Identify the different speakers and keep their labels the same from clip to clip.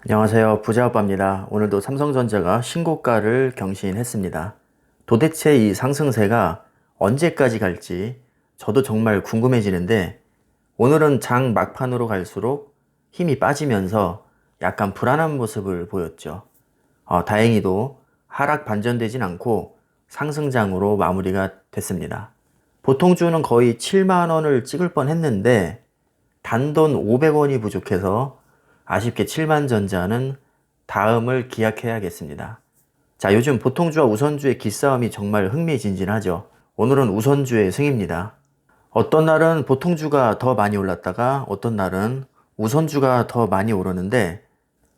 Speaker 1: 안녕하세요. 부자오빠입니다. 오늘도 삼성전자가 신고가를 경신했습니다. 도대체 이 상승세가 언제까지 갈지 저도 정말 궁금해지는데 오늘은 장 막판으로 갈수록 힘이 빠지면서 약간 불안한 모습을 보였죠. 다행히도 하락 반전되진 않고 상승장으로 마무리가 됐습니다. 보통주는 거의 7만 원을 찍을 뻔 했는데 단돈 500원이 부족해서 아쉽게 7만 전자는 다음을 기약해야겠습니다. 자, 요즘 보통주와 우선주의 기싸움이 정말 흥미진진하죠. 오늘은 우선주의 승입니다. 어떤 날은 보통주가 더 많이 올랐다가 어떤 날은 우선주가 더 많이 오르는데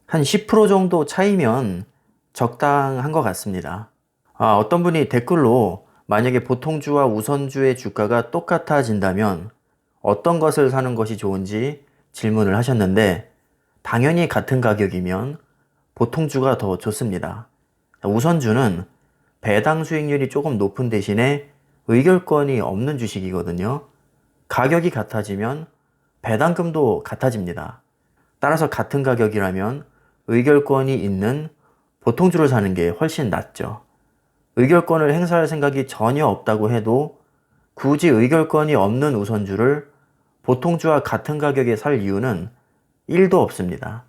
Speaker 1: 한 10% 정도 차이면 적당한 것 같습니다. 어떤 분이 댓글로 만약에 보통주와 우선주의 주가가 똑같아진다면 어떤 것을 사는 것이 좋은지 질문을 하셨는데 당연히 같은 가격이면 보통주가 더 좋습니다. 우선주는 배당 수익률이 조금 높은 대신에 의결권이 없는 주식이거든요. 가격이 같아지면 배당금도 같아집니다. 따라서 같은 가격이라면 의결권이 있는 보통주를 사는 게 훨씬 낫죠. 의결권을 행사할 생각이 전혀 없다고 해도 굳이 의결권이 없는 우선주를 보통주와 같은 가격에 살 이유는 1도 없습니다.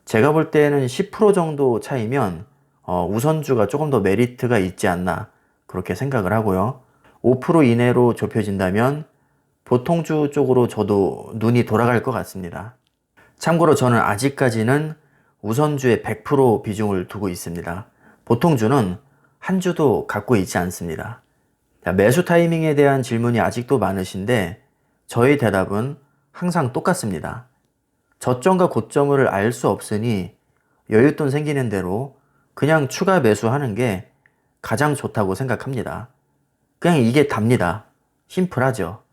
Speaker 1: 제가 볼 때는 10% 정도 차이면 우선주가 조금 더 메리트가 있지 않나 그렇게 생각을 하고요. 5% 이내로 좁혀진다면 보통주 쪽으로 저도 눈이 돌아갈 것 같습니다. 참고로 저는 아직까지는 우선주에 100% 비중을 두고 있습니다. 보통주는 한 주도 갖고 있지 않습니다. 자, 매수 타이밍에 대한 질문이 아직도 많으신데 저의 대답은 항상 똑같습니다. 저점과 고점을 알 수 없으니 여윳돈 생기는 대로 그냥 추가 매수하는 게 가장 좋다고 생각합니다. 그냥 이게 답니다. 심플하죠.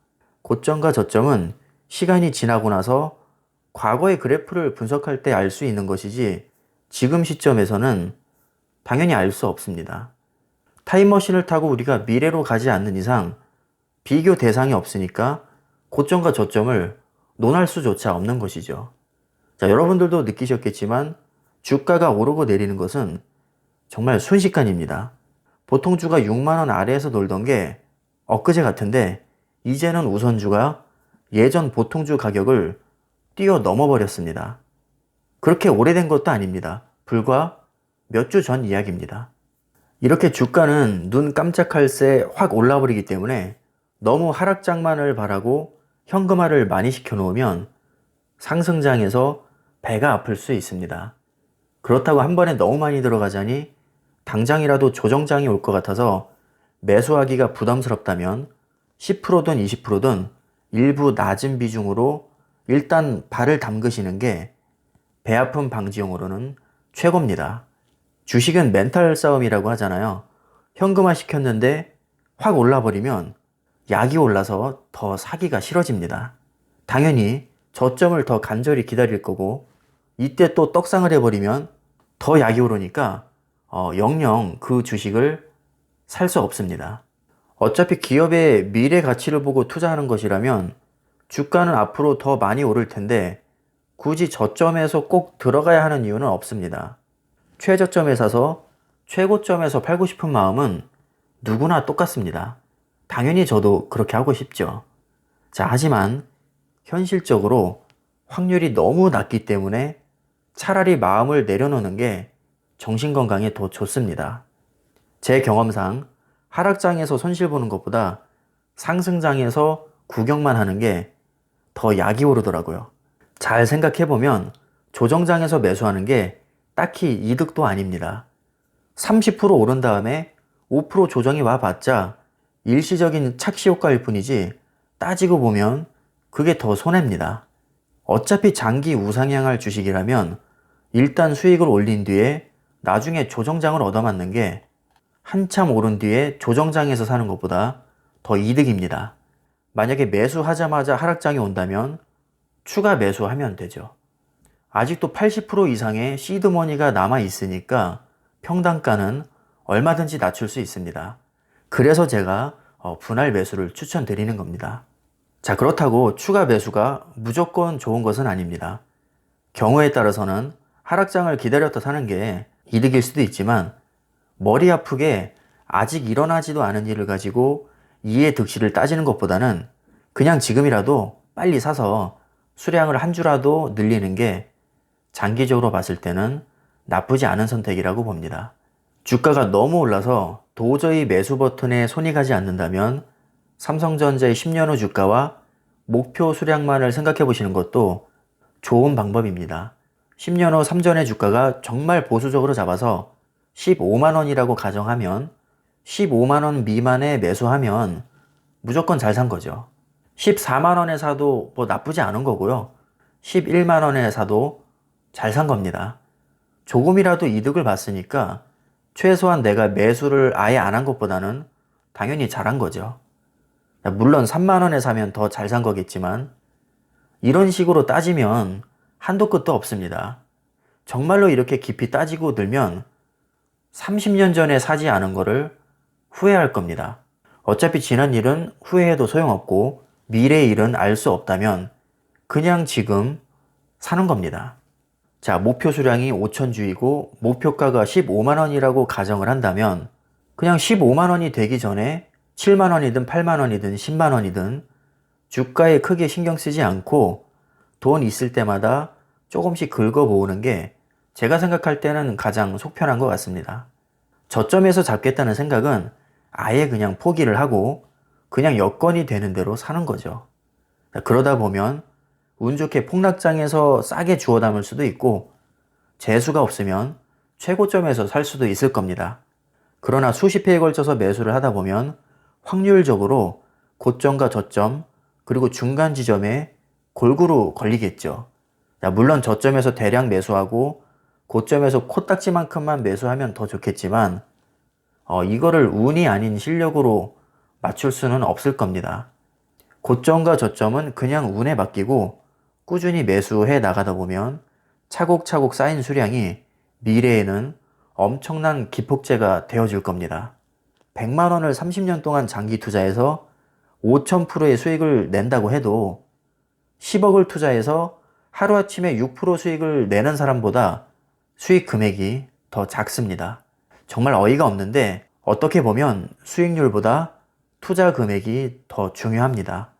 Speaker 1: 고점과 저점은 시간이 지나고 나서 과거의 그래프를 분석할 때 알 수 있는 것이지 지금 시점에서는 당연히 알 수 없습니다. 타임머신을 타고 우리가 미래로 가지 않는 이상 비교 대상이 없으니까 고점과 저점을 논할 수조차 없는 것이죠. 자, 여러분들도 느끼셨겠지만 주가가 오르고 내리는 것은 정말 순식간입니다. 보통주가 6만 원 아래에서 놀던 게 엊그제 같은데 이제는 우선주가 예전 보통주 가격을 뛰어넘어 버렸습니다. 그렇게 오래된 것도 아닙니다. 불과 몇 주 전 이야기입니다. 이렇게 주가는 눈 깜짝할 새 확 올라버리기 때문에 너무 하락장만을 바라고 현금화를 많이 시켜놓으면 상승장에서 배가 아플 수 있습니다. 그렇다고 한 번에 너무 많이 들어가자니 당장이라도 조정장이 올 것 같아서 매수하기가 부담스럽다면 10%든 20%든 일부 낮은 비중으로 일단 발을 담그시는 게 배 아픔 방지용으로는 최고입니다. 주식은 멘탈 싸움이라고 하잖아요. 현금화 시켰는데 확 올라버리면 약이 올라서 더 사기가 싫어집니다. 당연히 저점을 더 간절히 기다릴 거고 이때 또 떡상을 해버리면 더 약이 오르니까 영영 그 주식을 살 수 없습니다. 어차피 기업의 미래 가치를 보고 투자하는 것이라면 주가는 앞으로 더 많이 오를 텐데 굳이 저점에서 꼭 들어가야 하는 이유는 없습니다. 최저점에 사서 최고점에서 팔고 싶은 마음은 누구나 똑같습니다. 당연히 저도 그렇게 하고 싶죠. 자, 하지만 현실적으로 확률이 너무 낮기 때문에 차라리 마음을 내려놓는 게 정신건강에 더 좋습니다. 제 경험상 하락장에서 손실 보는 것보다 상승장에서 구경만 하는 게 더 약이 오르더라고요. 잘 생각해보면 조정장에서 매수하는 게 딱히 이득도 아닙니다. 30% 오른 다음에 5% 조정이 와봤자 일시적인 착시 효과일 뿐이지 따지고 보면 그게 더 손해입니다. 어차피 장기 우상향할 주식이라면 일단 수익을 올린 뒤에 나중에 조정장을 얻어맞는 게 한참 오른 뒤에 조정장에서 사는 것보다 더 이득입니다. 만약에 매수하자마자 하락장이 온다면 추가 매수하면 되죠. 아직도 80% 이상의 시드머니가 남아 있으니까 평단가는 얼마든지 낮출 수 있습니다. 그래서 제가 분할 매수를 추천드리는 겁니다. 자, 그렇다고 추가 매수가 무조건 좋은 것은 아닙니다. 경우에 따라서는 하락장을 기다렸다 사는 게 이득일 수도 있지만 머리 아프게 아직 일어나지도 않은 일을 가지고 이해 득실을 따지는 것보다는 그냥 지금이라도 빨리 사서 수량을 한 주라도 늘리는 게 장기적으로 봤을 때는 나쁘지 않은 선택이라고 봅니다. 주가가 너무 올라서 도저히 매수 버튼에 손이 가지 않는다면 삼성전자의 10년 후 주가와 목표 수량만을 생각해 보시는 것도 좋은 방법입니다. 10년 후 삼전의 주가가 정말 보수적으로 잡아서 15만원이라고 가정하면 15만원 미만에 매수하면 무조건 잘 산 거죠. 14만원에 사도 뭐 나쁘지 않은 거고요. 11만원에 사도 잘 산 겁니다. 조금이라도 이득을 봤으니까 최소한 내가 매수를 아예 안 한 것보다는 당연히 잘한 거죠. 물론 3만원에 사면 더 잘 산 거겠지만 이런 식으로 따지면 한도 끝도 없습니다. 정말로 이렇게 깊이 따지고 들면 30년 전에 사지 않은 거를 후회할 겁니다. 어차피 지난 일은 후회해도 소용없고 미래의 일은 알 수 없다면 그냥 지금 사는 겁니다. 자, 목표 수량이 5천주이고 목표가가 15만원이라고 가정을 한다면 그냥 15만원이 되기 전에 7만원이든 8만원이든 10만원이든 주가에 크게 신경 쓰지 않고 돈 있을 때마다 조금씩 긁어 모으는 게 제가 생각할 때는 가장 속편한 것 같습니다. 저점에서 잡겠다는 생각은 아예 그냥 포기를 하고 그냥 여건이 되는 대로 사는 거죠. 그러다 보면 운 좋게 폭락장에서 싸게 주워 담을 수도 있고 재수가 없으면 최고점에서 살 수도 있을 겁니다. 그러나 수십 회에 걸쳐서 매수를 하다 보면 확률적으로 고점과 저점 그리고 중간 지점에 골고루 걸리겠죠. 물론 저점에서 대량 매수하고 고점에서 코딱지만큼만 매수하면 더 좋겠지만 이거를 운이 아닌 실력으로 맞출 수는 없을 겁니다. 고점과 저점은 그냥 운에 맡기고 꾸준히 매수해 나가다 보면 차곡차곡 쌓인 수량이 미래에는 엄청난 기폭제가 되어줄 겁니다. 100만원을 30년 동안 장기 투자해서 5000%의 수익을 낸다고 해도 10억을 투자해서 하루아침에 6% 수익을 내는 사람보다 수익 금액이 더 작습니다. 정말 어이가 없는데 어떻게 보면 수익률보다 투자 금액이 더 중요합니다.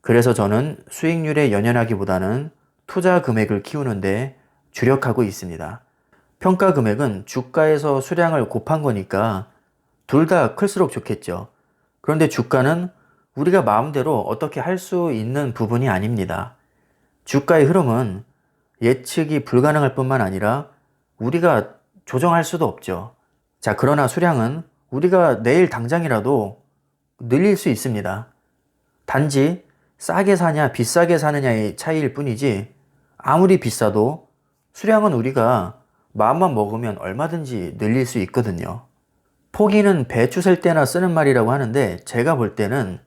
Speaker 1: 그래서 저는 수익률에 연연하기보다는 투자 금액을 키우는데 주력하고 있습니다. 평가 금액은 주가에서 수량을 곱한 거니까 둘 다 클수록 좋겠죠. 그런데 주가는 우리가 마음대로 어떻게 할 수 있는 부분이 아닙니다. 주가의 흐름은 예측이 불가능할 뿐만 아니라 우리가 조정할 수도 없죠. 자, 그러나 수량은 우리가 내일 당장이라도 늘릴 수 있습니다. 단지 싸게 사냐 비싸게 사느냐의 차이일 뿐이지 아무리 비싸도 수량은 우리가 마음만 먹으면 얼마든지 늘릴 수 있거든요. 포기는 배추 셀 때나 쓰는 말이라고 하는데 제가 볼 때는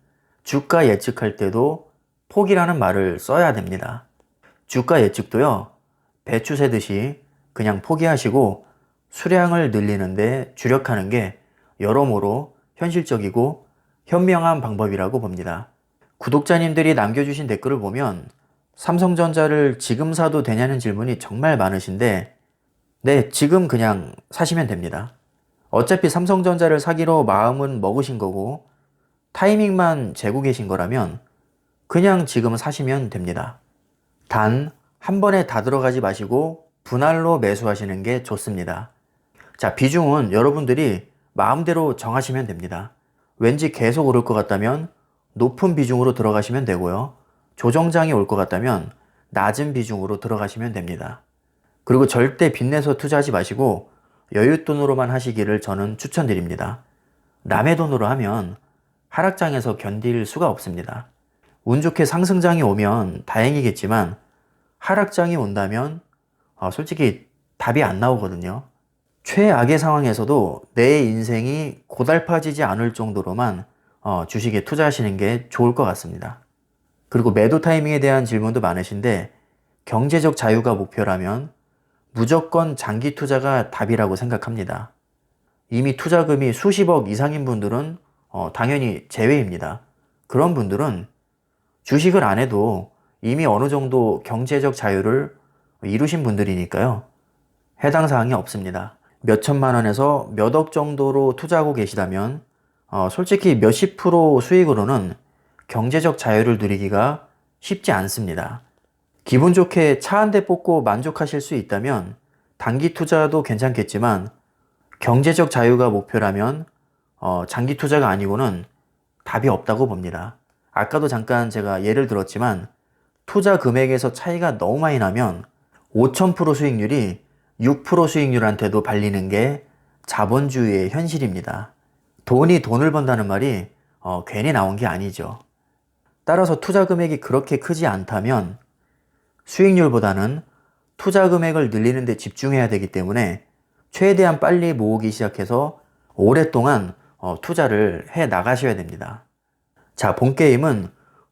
Speaker 1: 주가 예측할 때도 포기라는 말을 써야 됩니다. 주가 예측도요, 배추 세듯이 그냥 포기하시고 수량을 늘리는데 주력하는 게 여러모로 현실적이고 현명한 방법이라고 봅니다. 구독자님들이 남겨주신 댓글을 보면 삼성전자를 지금 사도 되냐는 질문이 정말 많으신데 네, 지금 그냥 사시면 됩니다. 어차피 삼성전자를 사기로 마음은 먹으신 거고 타이밍만 재고 계신 거라면 그냥 지금 사시면 됩니다. 단 한 번에 다 들어가지 마시고 분할로 매수하시는 게 좋습니다. 자, 비중은 여러분들이 마음대로 정하시면 됩니다. 왠지 계속 오를 것 같다면 높은 비중으로 들어가시면 되고요. 조정장이 올 것 같다면 낮은 비중으로 들어가시면 됩니다. 그리고 절대 빚내서 투자하지 마시고 여윳돈으로만 하시기를 저는 추천드립니다. 남의 돈으로 하면 하락장에서 견딜 수가 없습니다. 운 좋게 상승장이 오면 다행이겠지만 하락장이 온다면 솔직히 답이 안 나오거든요. 최악의 상황에서도 내 인생이 고달파지지 않을 정도로만 주식에 투자하시는 게 좋을 것 같습니다. 그리고 매도 타이밍에 대한 질문도 많으신데 경제적 자유가 목표라면 무조건 장기 투자가 답이라고 생각합니다. 이미 투자금이 수십억 이상인 분들은 당연히 제외입니다. 그런 분들은 주식을 안 해도 이미 어느 정도 경제적 자유를 이루신 분들이니까요. 해당 사항이 없습니다. 몇 천만 원에서 몇 억 정도로 투자하고 계시다면 솔직히 몇십 프로 수익으로는 경제적 자유를 누리기가 쉽지 않습니다. 기분 좋게 차 한 대 뽑고 만족하실 수 있다면 단기 투자도 괜찮겠지만 경제적 자유가 목표라면 장기 투자가 아니고는 답이 없다고 봅니다. 아까도 잠깐 제가 예를 들었지만 투자 금액에서 차이가 너무 많이 나면 5000% 수익률이 6% 수익률한테도 발리는 게 자본주의의 현실입니다. 돈이 돈을 번다는 말이 괜히 나온 게 아니죠. 따라서 투자 금액이 그렇게 크지 않다면 수익률보다는 투자 금액을 늘리는 데 집중해야 되기 때문에 최대한 빨리 모으기 시작해서 오랫동안 투자를 해 나가셔야 됩니다. 자, 본 게임은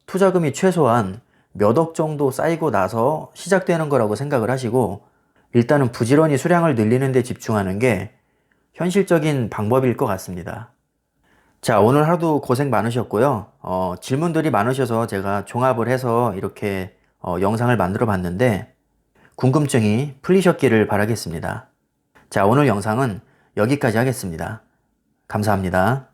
Speaker 1: 투자금이 최소한 몇 억 정도 쌓이고 나서 시작되는 거라고 생각을 하시고 일단은 부지런히 수량을 늘리는 데 집중하는 게 현실적인 방법일 것 같습니다. 자, 오늘 하루도 고생 많으셨고요. 질문들이 많으셔서 제가 종합을 해서 이렇게 영상을 만들어 봤는데 궁금증이 풀리셨기를 바라겠습니다. 자, 오늘 영상은 여기까지 하겠습니다. 감사합니다.